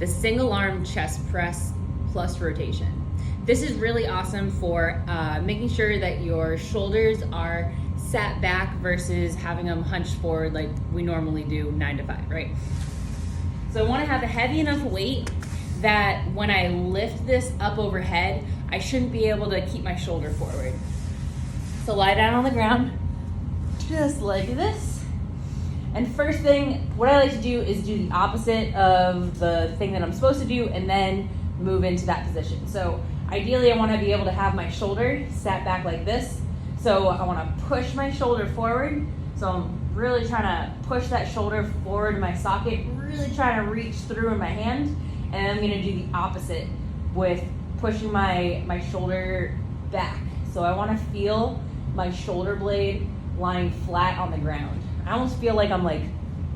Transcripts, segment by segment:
the single arm chest press plus rotation. This is really awesome for making sure that your shoulders are sat back versus having them hunched forward like we normally do 9 to 5, right? So I want to have a heavy enough weight that when I lift this up overhead, I shouldn't be able to keep my shoulder forward. So lie down on the ground, just like this. And first thing, what I like to do is do the opposite of the thing that I'm supposed to do and then move into that position. So ideally I want to be able to have my shoulder sat back like this. So I want to push my shoulder forward. So I'm really trying to push that shoulder forward in my socket, really trying to reach through in my hand. And I'm going to do the opposite with pushing my shoulder back. So I want to feel my shoulder blade lying flat on the ground. I almost feel like I'm like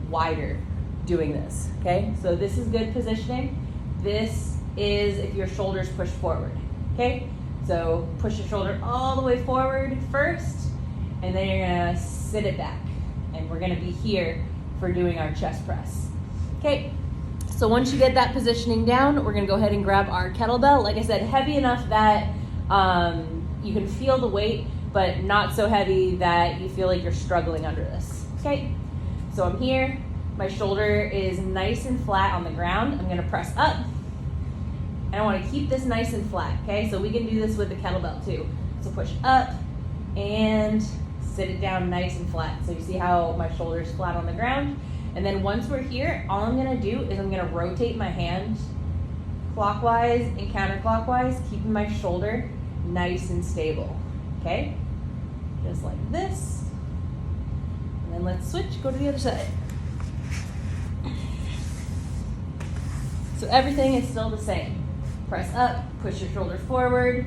wider doing this, okay? So this is good positioning. This is if your shoulders push forward, okay? So push your shoulder all the way forward first, and then you're gonna sit it back. And we're gonna be here for doing our chest press, okay? So once you get that positioning down, we're gonna go ahead and grab our kettlebell. Like I said, heavy enough that you can feel the weight, but not so heavy that you feel like you're struggling under this, okay? So I'm here, my shoulder is nice and flat on the ground. I'm gonna press up, and I wanna keep this nice and flat, okay? So we can do this with the kettlebell too. So push up and sit it down nice and flat. So you see how my shoulder's flat on the ground? And then once we're here, all I'm gonna do is I'm gonna rotate my hand clockwise and counterclockwise, keeping my shoulder nice and stable, okay? Just like this. And then let's switch, go to the other side. So everything is still the same. Press up, push your shoulder forward,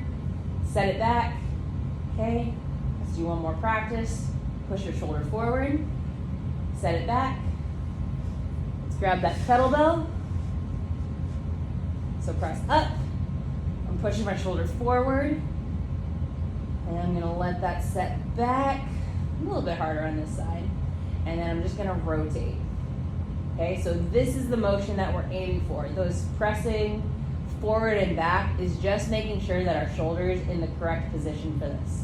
set it back, okay? Let's do one more practice. Push your shoulder forward, set it back. Grab that kettlebell. So press up. I'm pushing my shoulder forward. And I'm gonna let that set back. A little bit harder on this side. And then I'm just gonna rotate. Okay, so this is the motion that we're aiming for. Those pressing forward and back is just making sure that our shoulder is in the correct position for this.